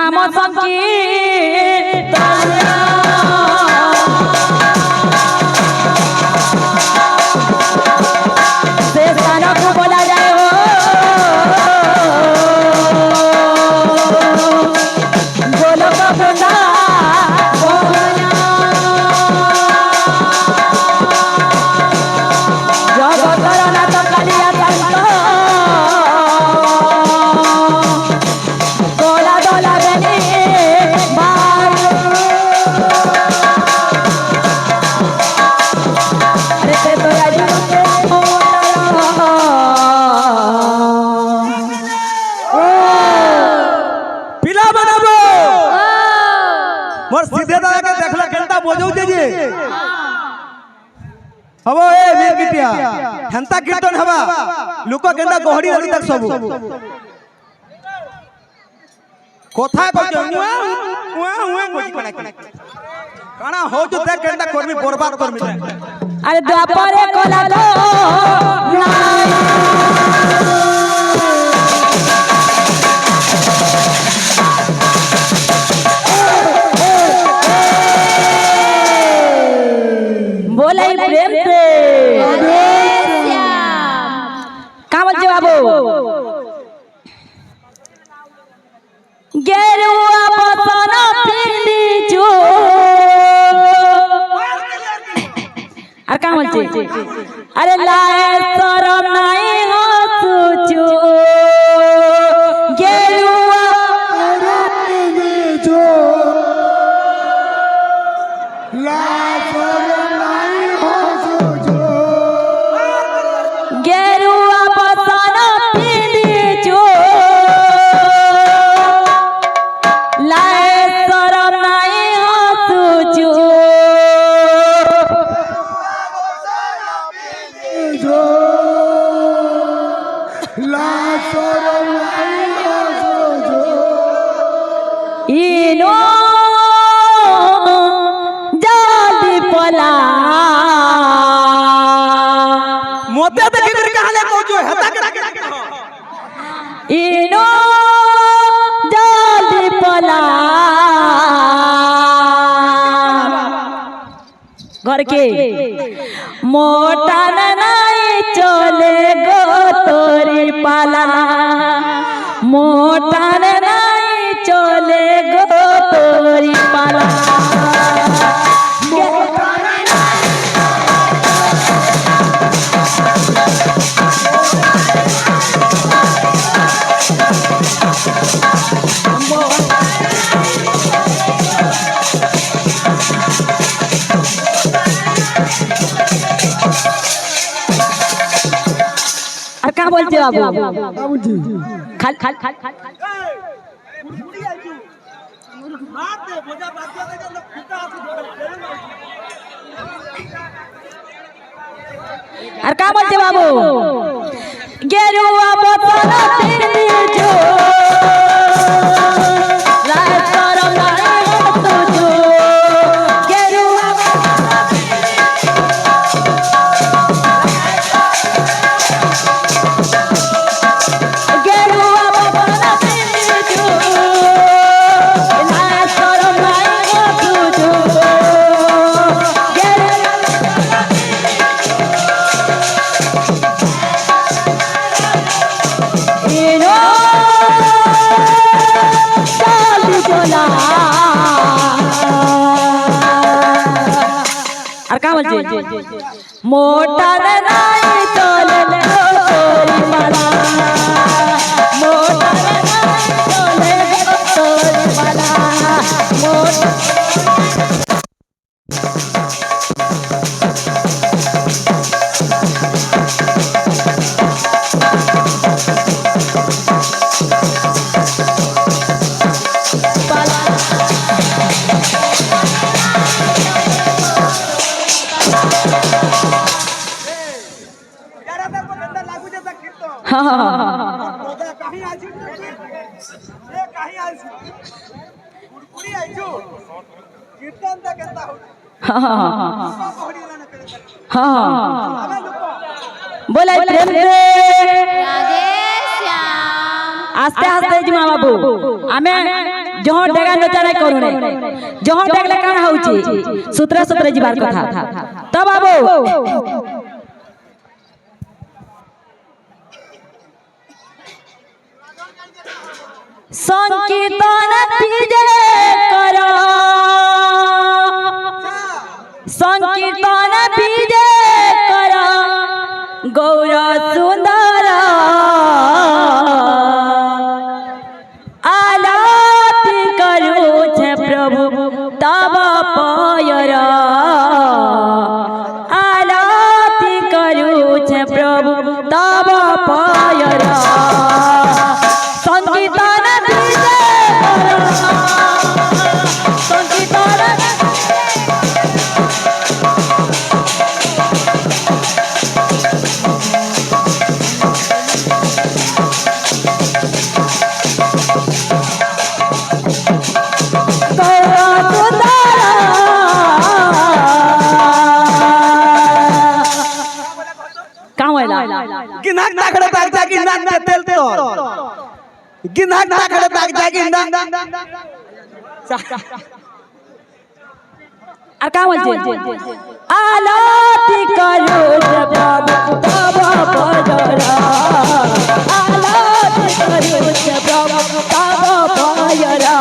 नाम संकीर्तन से स्थान को बोला जाए हो बोलो बबुना सीधे दादा के देखला घंटा बजाऊ दीजिए हबो ए वीर गिटिया घंटा कीर्तन हवा लुको घंटा गहड़ी रही तक सब कोथा को जमुआ उआ कोची काना हो जो देख घंटा कर्मी बर्बाद कर्मी अरे द्वापरे कोला दो बोले प्रेम से का बोलते बाबू गेरुआ पसना पिंडी जो और का बोलते अरे लाए शरम नहीं हो सोचो गेरुआ पिंडी जो लाए मोते देख कर कहले को जो हता के इनो जल्दी पला घर के मोटा नहीं चले गो तोरी पाला मोटा नहीं चले गो तोरी पाला क्या बोलते हो बाबूजी खाल खाल खाल खाल और क्या बोलते बाबू गेरुआ बसना पिंडी जो मोटर नहीं चले तोरी वाला मोटर नहीं चले तोरी वाला बोले प्रेम से आस्ते आस्ते जिमा बाबू आमे जहाँ डेगा नचा नहीं करू नहीं जहाँ डेगले कान होउची सूत्र सूत्र जीवार कथा तब बाबू संकीर्तन विजय करा संकीर्तन विजय करा गौर सुंदर आलापी करू छे प्रभु तब पयर आलापी करू छे प्रभु तब पयर संकीर्तन विजय करा संकीर्तन गिनाक ताकड़े ताक जागी नाक में तेल तो गिनाक ताकड़े ताक जागी नाक আর কা বলছে আলাতি করো প্রভু তব পয়রা আলাতি করো প্রভু তব পয়রা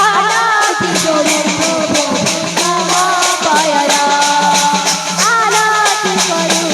আলাতি করো প্রভু তব পয়রা আলাতি করো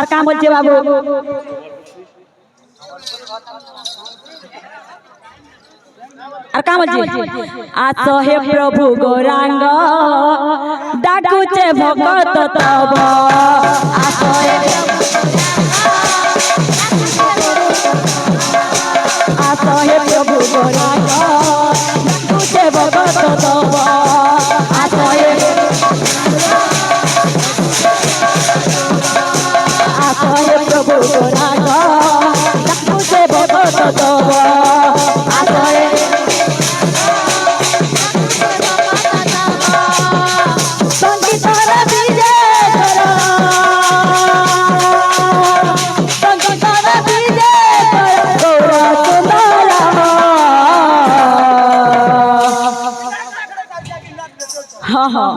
আর কাম বলছে বাবু আর কাম বলছে আছো হে প্রভু গৌরাঙ্গ ডাকুছে ভগত তব আছো হে আছো হে প্রভু গৌরাঙ্গ ডাকুছে ভগত তব আছো হে আছো হে প্রভু গৌরাঙ্গ ডাকুছে ভগত তব আছো হে संकीर्तन विजय करा संकीर्तन विजय करा गौर सुंदर हाँ हाँ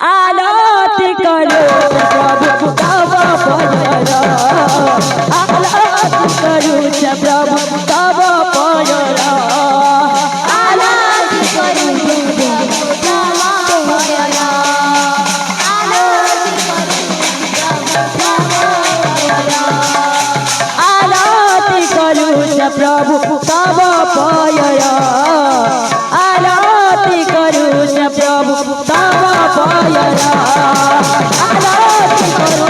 आलाति करो प्रभु तब पयरा आलाति करो प्रभु तब पयरा आलाति करो प्रभु तब पयरा आलाति करो प्रभु तब पयरा आलाति करो प्रभु तब पयरा आलाति करो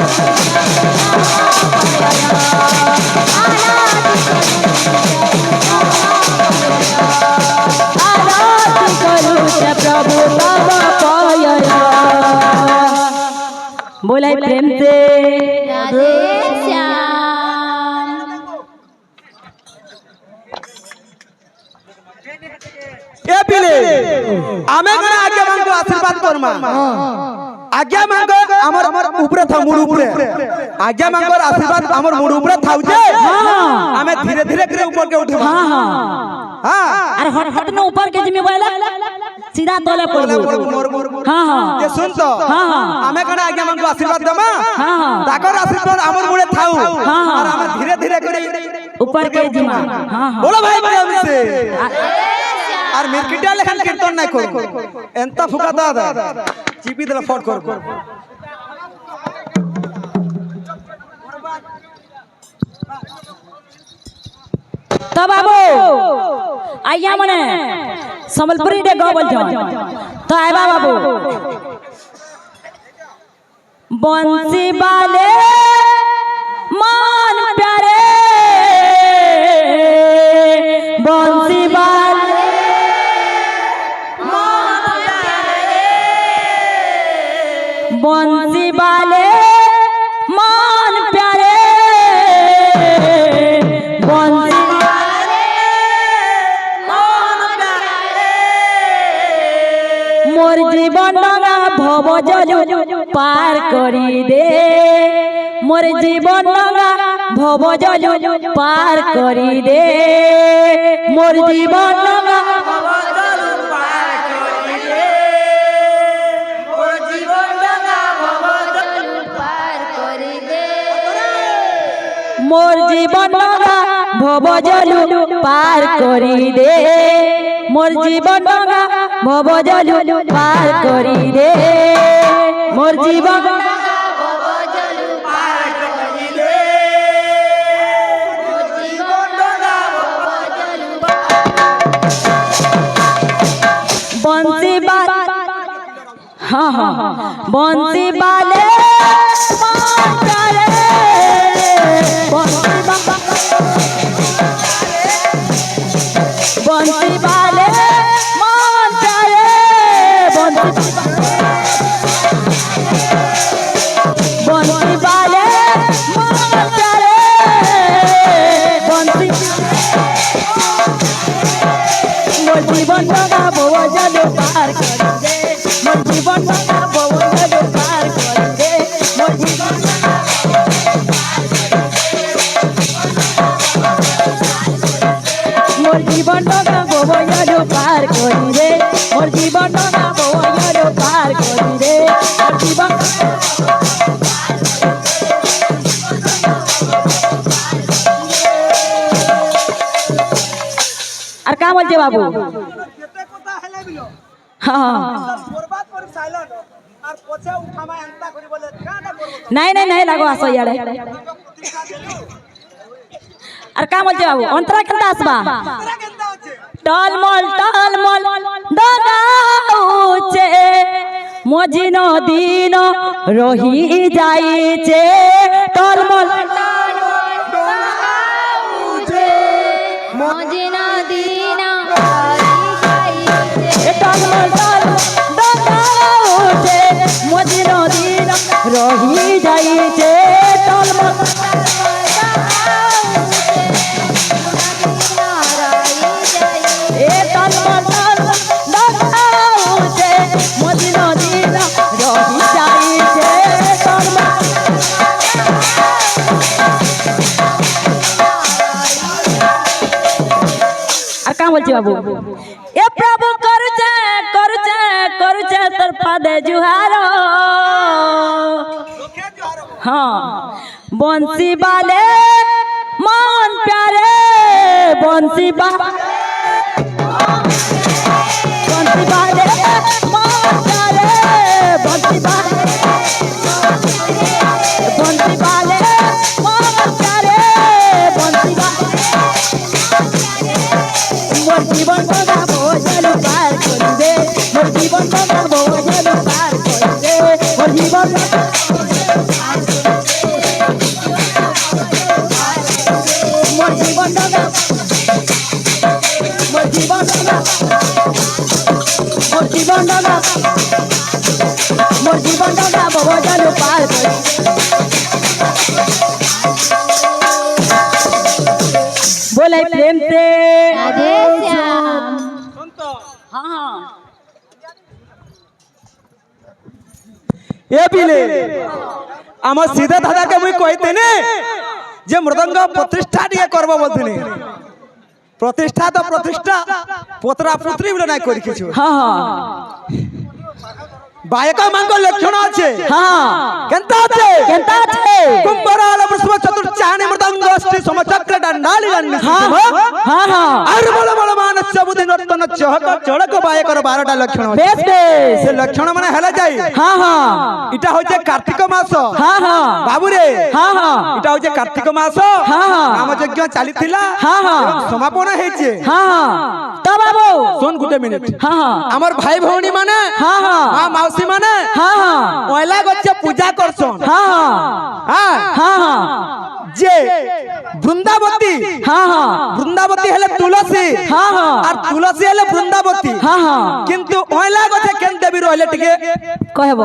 आलाति करो प्रभु तब पयरा बोले प्रेम से राधे श्याम ए पिले आमे गना आज्ञा मांगो आशीर्वाद करमा आज्ञा मांगो हमर ऊपर था मुड़ ऊपर आज्ञा मांगो आशीर्वाद हमर मुड़ ऊपर थाउ जे हमें धीरे धीरे करे ऊपर के उठे हां हां हां अरे हट हट न ऊपर के जिम्मे बोला सीधा तले पड़बो हां हां ये सुन तो हां हां आमे गना आज्ञा मांगो आशीर्वाद दमा हां हां ताकर आशीर्वाद हमर मुड़े थाउ हां हां और हमें धीरे धीरे करे ऊपर के जिम्मा हां हां बोलो भाई प्रेम से আর মিরকিটা লেখান কীর্তন নাই করব এন্তা ফুকা দাদা চিপি দিলা ফট করব তো বাবু আইয়া মনে সম্বলপুরি দে গো বলছ তো আইবা বাবু বংশী বালে মান প্যারে বংশী বালে মান প্যারে बंसी वाले मान प्यारे बंसी वाले मान प्यारे मोर जीवन डंगा भव जलु पार करी दे मोर जीवन डंगा भव जलु पार करी दे मोर जीवन डंगा मोर जीवन डंगा भव जलु पार करी दे मोर जीवन डंगा भव जलु पार करी दे मोर जीवन बंसी बाल हाँ हाँ बंसी वाले मान प्यारे बंसी वाले मान प्यारे बंसी वाले मान प्यारे बंसी मोर जीवन डंगा भव जलु पार करी दे मोर जीवन डंगा भव जलु पार करी दे मोर जीवन मोर जीवन डंगा भव जलु पार करी दे मोर जीवन डंगा भव जलु पार करी दे मोर जीवन আর কা বলছে বাবু কেতে কথা হেলে বিলো হ্যাঁ বরবাদ করে সাইলেন্ট আর পছে উঠামা এন্তা করি বলে কাটা করব নাই নাই নাই লাগো আসো ইয়ারে আর কা বলছে বাবু অন্তরা কেনতা আসবা তোরা কেনতা হচ্ছে টলমল দগাউছে মজি নদীন রহি যাইছে টলমল মজি নদীন রহি যাইছে টলমল মজি নদীন রহি যাইছে টলমল আর কা বলছি বাবু এ প্রভু করছে করছে করছে তোর পাদে জুহার हाँ बंसी वाले मान प्यारे बंसी वाले मान प्यारे बंसी वाले मान प्यारे बंसी मोर जीवन डंगा भोजन पार कर दे मोर जीवन डंगा भोजन पार कर दे मोर जीवन मोर जीवन डंगा मोर जीवन डंगा मोर जीवन डंगा मोर जीवन डंगा भोजन पार कर बोले प्रेम से राधे श्याम हाँ हाँ এ বিলে আমার সিধা দাদাকে মুই কইতেনে যে মৃদঙ্গ প্রতিষ্ঠা দিয়ে করব বলতেনে প্রতিষ্ঠা তো প্রতিষ্ঠা পোতরা পুত্রী বলে নাই করি কিছু हाँ हाँ বায়কা মাঙ্গ লক্ষণ আছে हाँ কেনতা আছে केंता छे কুম্ভরাল বৃষভ চতুর্চানি মৃদঙ্গ অষ্টি সমচক্র দণ্ডালি দণ্ডি हाँ हाँ हाँ আর বল বল মানস বুদ্ধি নর্তন চহক চড়ক বায়কর 12টা লক্ষণ আছে बेस बेस সে লক্ষণ মানে হেলা যাই हाँ हाँ এটা হচ্ছে কার্তিক মাস हाँ हाँ বাবু রে हाँ हाँ এটা হচ্ছে কার্তিক মাস हाँ हाँ রামযজ্ঞ চালিଥିଲା हाँ हाँ এবং সমাপন হয়েছে हाँ हाँ तो बाबू শোন গুটে মিনিট हाँ हाँ আমার ভাই ভৌণী মানে हाँ हाँ মা মাউসী মানে हाँ हाँ পয়লা গচ্ছে পূজা করছন हाँ हाँ হ্যাঁ हाँ हाँ যে বৃন্দাবতী हाँ हाँ বৃন্দাবতী হলে তুলসী हाँ हाँ আর তুলসী হলে বৃন্দাবতী हाँ हाँ কিন্তু ওইলা গছে কেন দেবী রইলে টিকে कहब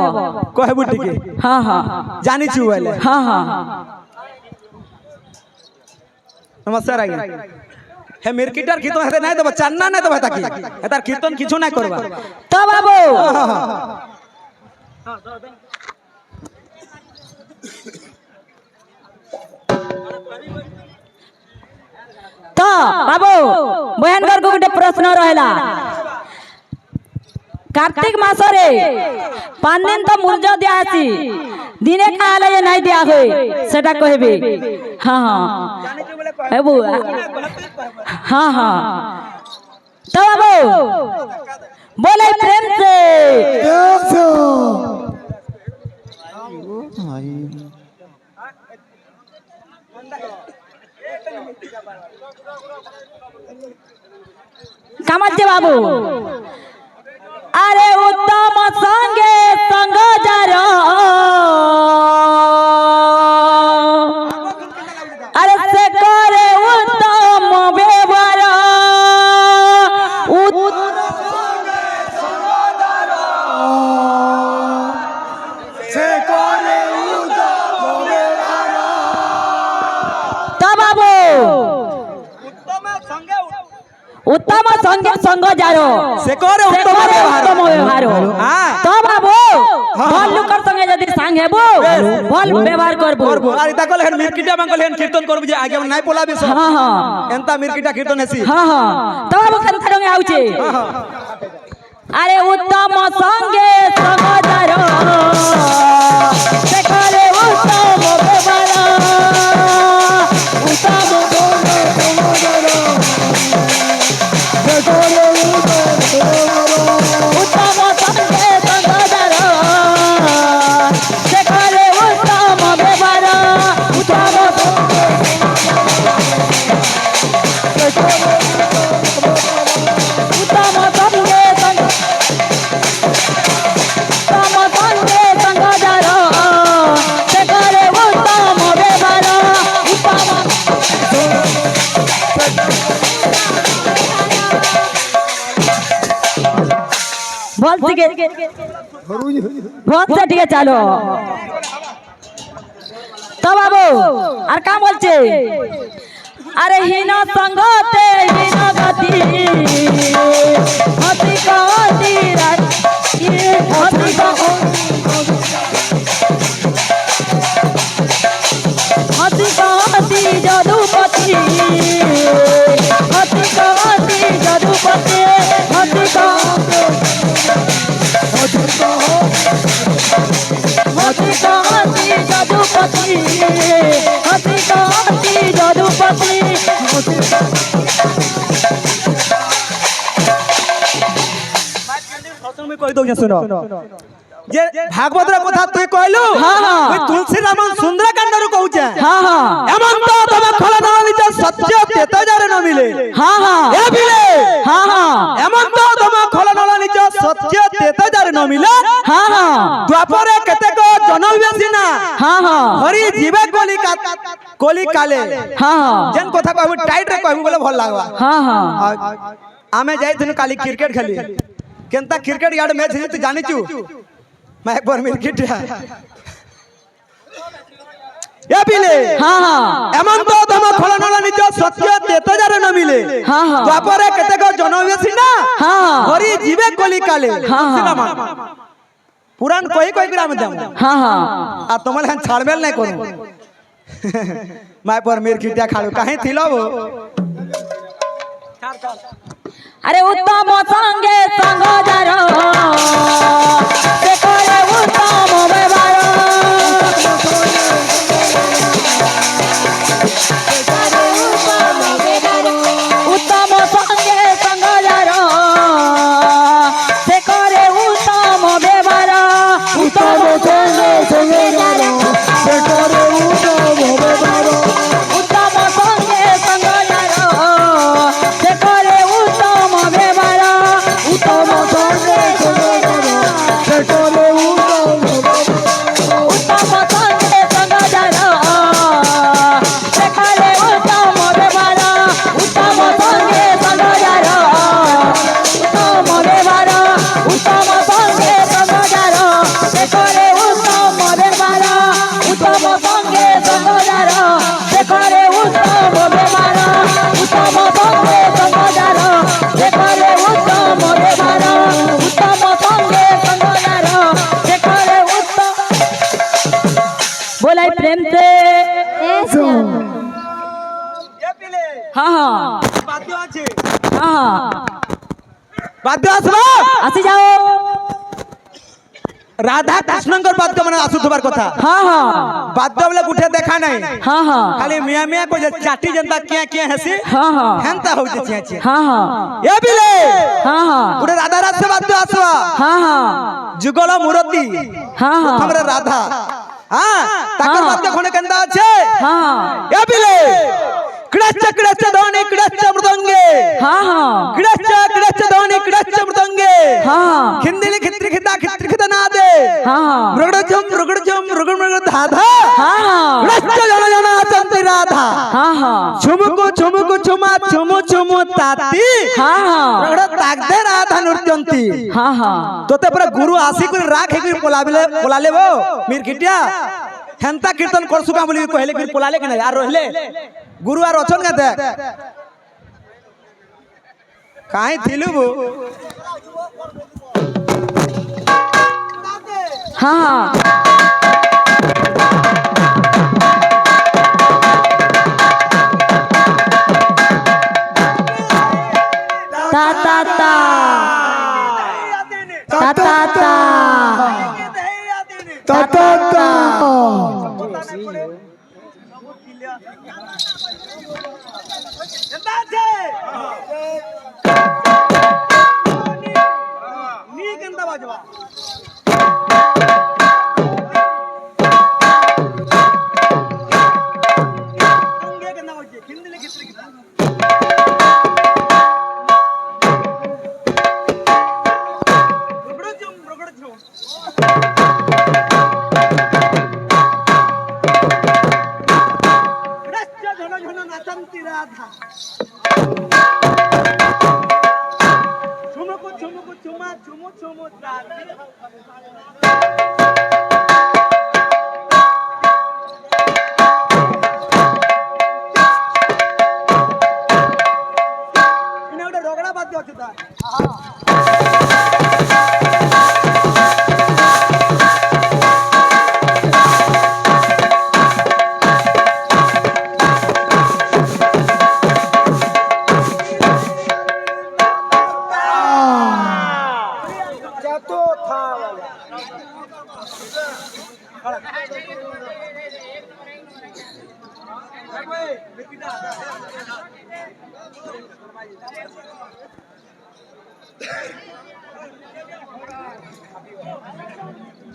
কহেবু টিকে हाँ हाँ জানিছু ওইলে हाँ हाँ নমস্কার আজ্ঞা হে মিরকিটার কীর্তন হেতে নাই দেব চান্না নাই দেব তাকি এটার কীর্তন কিছু নাই করবা तो बाबू तो बाबू बहनगर को गोटे प्रश्न रहला कार्तिक मास रे 5 दिन तो मुर्ज दिया आसी दिने काले ये नहीं दिया होए सेटा कहबे हां हां ए बुआ हां हां तो बाबू बोले प्रेम से कामचे बाबू अरे उत्तम संगे संग जरो अरे से करे उत्तम व्यवहार बाबू उत्तम संगे संग जारो से करे उत्तम व्यवहार हां तो बाबू भल लोकर संगे यदि संग हेबो भल व्यवहार करबो আর এটা কলে হেন মিরকিটা মাঙ্গল হেন কীর্তন করব যে আগে নাই পোলাবে সব हां हां এনতা মিরকিটা কীর্তন হেসি हां हां तो बाबू कंथा रंगे आउचे अरे उत्तम संगे संग जारो से करे उत्तम व्यवहार उत्तम उत्तम संगे संग जारो से करे उत्तम व्यवहार उत्तम उत्तम संगे संग जारो से करे उत्तम व्यवहार उत्तम बहुत से ठीक है चलो तो बाबू और का बोलছে अरे हीन संगते हीन गति हति कहती राती हति कहती जदुपति हति कहती जदुपति हति कहती जदुपति हति कहती जदुपति मैं कहि दउ सुनो जे भागवतर কথা তুই কইলু हां हां ওই তুলসী রামন সুন্দরকাণ্ডর কହୁছে हां हां এমন তো তবে খলনা নিচ সত্য তেতজারে ন মিলে हां हां এ বিলে हां हां এমন তো তবে খলনা নিচ সত্য তেতজারে ন মিলে हां हां দ্বাপরে কেতেক জনবেশী না हां हां হরি জীবে কলি কালে हां हां যেন কথা কইবু টাইট রে কইবু বলে ভাল লাগবা हां हां আমি যাইছিনু কালি ক্রিকেট খেলি কেনতা ক্রিকেট ইয়ার্ড ম্যাচ হেই তুই জানিছু मैं एक बार क्रिकेट এ বিলে हां हां এমন তো তম খলনলা নিজ সত্য তেতজারে ন মিলে हां हां দ্বাপরে কেতেক জনবেশী না हां হরি জীবে কলি কালে हां हां পুরাণ কই কই করে আমি দেব हां हां আর তোমার হ্যাঁ ছাড়বেল নাই করু मैं पर क्रिकेट खालू काहे थिलो अरे उत्तम संगे संग जारो से करे उत्तम व्यवहार उत्तम संगे संग जारो से करे उत्तम व्यवहार उत्तम संगे संगे जारो से करे उत्तम व्यवहार उत्तम संगे संग जारो से करे उत्तम व्यवहार উত্তম সঙ্গে সঙ্গদার দেখরে উত্তম ব্যবহার উত্তম সঙ্গে সঙ্গদার দেখরে উত্তম ব্যবহার উত্তম সঙ্গে সঙ্গদার দেখরে উত্তম ব্যবহার উত্তম সঙ্গে সঙ্গদার দেখরে উত্তম बोलाई प्रेम से हाँ हाँ বাদ্য আছে हाँ हाँ বাদ্য আসলো आसी जाओ রাধা কৃষ্ণঙ্কর বাদ্য মানে আসুথবার কথা हाँ हाँ বাদ্য বলে উঠে দেখা নাই हाँ हाँ খালি মিয়া মিয়া কই যে চাটি জনতা কিয়া কিয়া হেসি हाँ हाँ হেনতা হইছে চেঁচে हाँ हाँ এ বিলে हाँ हाँ পুরে রাধা রাধা বাদ্য আসবা हाँ हाँ যুগল মূরতি हाँ हाँ প্রথমে রাধা হ্যাঁ তাকর হ্যাঁ। বাদ্য কোনে কেন্দা আছে हाँ এ বিলে কৃষ্ণ কৃষ্ণ ধ্বনি কৃষ্ণ মৃদঙ্গে हाँ हाँ কৃষ্ণ কৃষ্ণ ধ্বনি কৃষ্ণ মৃদঙ্গে हाँ খিন্দিলি খিত্রি খিতা না দে हाँ মৃগড় ঝুম মৃগড় ধাধা हाँ हाँ কৃষ্ণ জন জন চন্তি রাধা हाँ हाँ ছুমুকু ছুমা ছুমু তাতি हाँ हाँ মৃগড় তাক দে রাধা নৃত্যন্তি हाँ हाँ তোতে পুরা গুরু আসি করে রাখ হেকি পোলালে বো মিরকিটিয়া হেনতা কীর্তন করছু কা বলি কইলে কি পোলালে কি না আর রইলে গুরু আর অছন কে দেখ কাই থিলু বো हाँ हाँ ता ता ता ता ता ता ता ता ता রগড়া বাদ দিও তা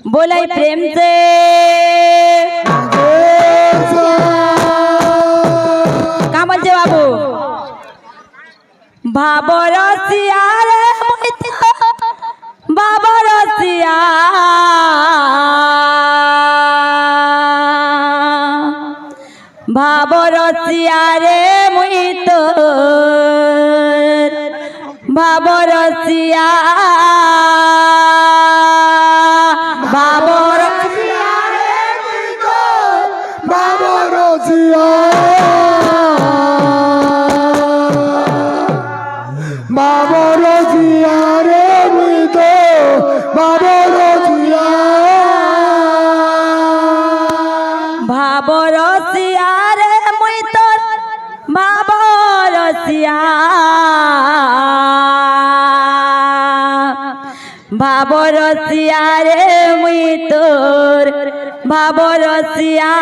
बोलाई प्रेम से का बोलছে बाबू भाबरसिया रे बाबरसिया भाबरसिया रे मुई तो भाबरसिया भाबरसिया रे मुई तोर भाबरसिया भाबरसिया रे मुई तोर भाबरसिया भाबरसिया रे मुई तोर भाबरसिया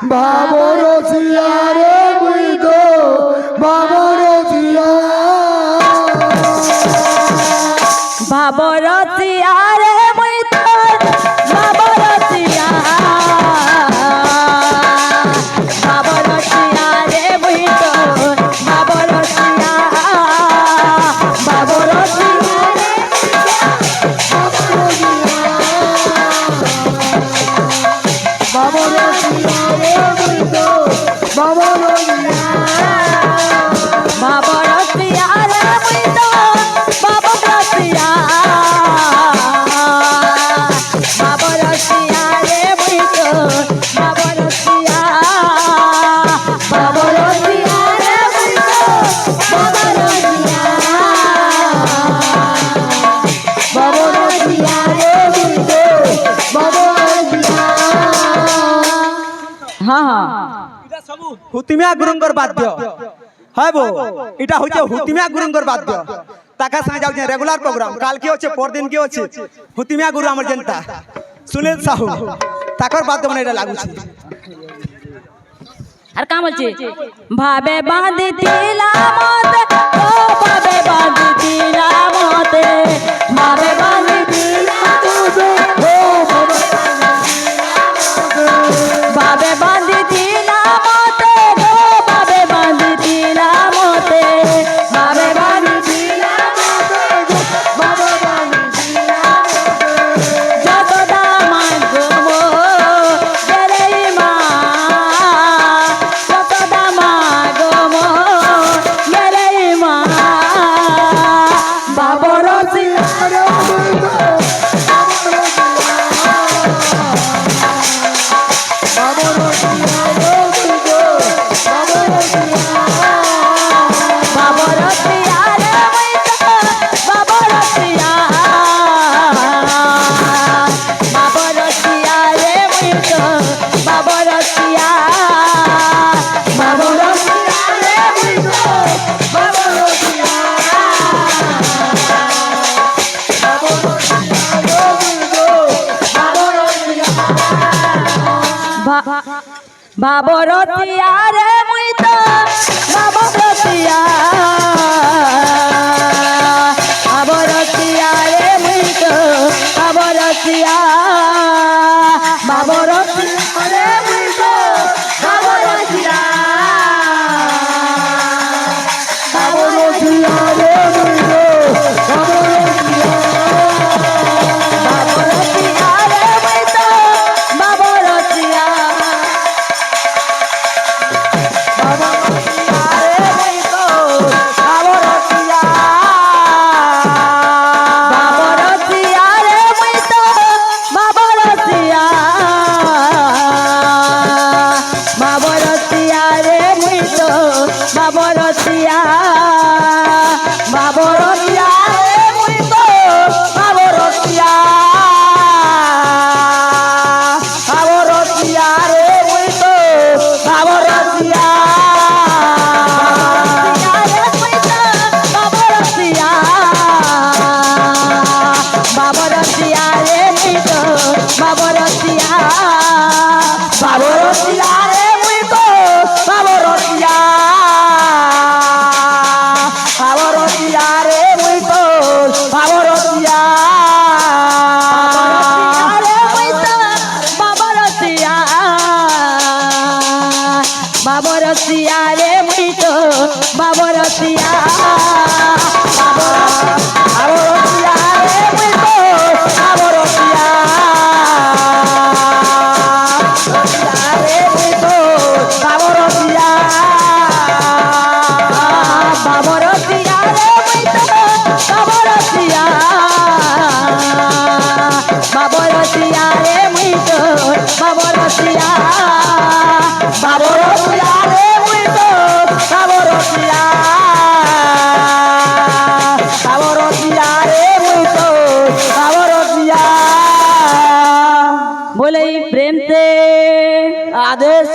भाबरसिया रे मुई तो भाबरसिया भाबरसिया रे मुई तोर भाबरसिया भाबरसिया रे मुई तोर भाबरसिया হুতিমিয়া গুরুঙ্গর বাদ্য হয় বো এটা হচ্ছে হুতিমিয়া গুরুঙ্গর বাদ্য তাকা সাথে যাচ্ছে রেগুলার প্রোগ্রাম কাল কি হচ্ছে পরদিন কি হচ্ছে হুতিমিয়া গুরু আমার জনতা সুনীল সাহু তাকর বাদ্য মানে এটা লাগুছে আর কাম বলছে ভাবে বাঁধি দিলা মতে ও ভাবে বাঁধি দিলা মতে ভাবে বাঁধি দিলা মতে ও ভাবে বাঁধি দিলা মতে ও ভাবে বাঁধি দিলা মতে ভাবে বাঁধি দিলা মতে যতদা মাগমো গেলে মা যতদা মাগমো গেলে মা বাবর বাবরতিয়া রে মইতো বাবরতিয়া বাবরতিয়া রে মইতো বাবরতিয়া বাবরতিয়া রে মইতো বাবরতিয়া বাবরতিয়া রে মইতো বাবরতিয়া বাবরতিয়া রে মইতো বাবরতিয়া বাবরতিয়া রে মইতো বাবরতিয়া বাবরতিয়া রে মইতো বাবরতিয়া রে মইতো বাবরতিয়া বাবরতিয়া রে মইতো বাবরতিয়া বাবরতিয়া রে মইতো বাবরতিয়া বাবরতিয়া রে মইতো বাবরতিয়া বাবরতিয়া রে মইতো বাবরতিয়া বাবরতিয়া রে মইতো বাবরতিয়া বাবরতিয়া রে মইতো বাবরতিয়া বাবরতিয়া রে মইতো বাবরতিয়া রে মইতো বাবরতিয়া বাবরতিয়া রে মইতো বাবরতিয়া বাবরতিয়া রে মইতো বাবরতিয়া রে মইতো বাবরতিয়া বাবরতিয়া রে মইতো বাবরতিয়া বাবরতিয়া রে মইতো বাবরতিয়া বাবরতিয়া রে মইতো বাবরতিয়া বাবরতিয়া রে মইতো বাবরতিয়া बोले प्रेम से आदेश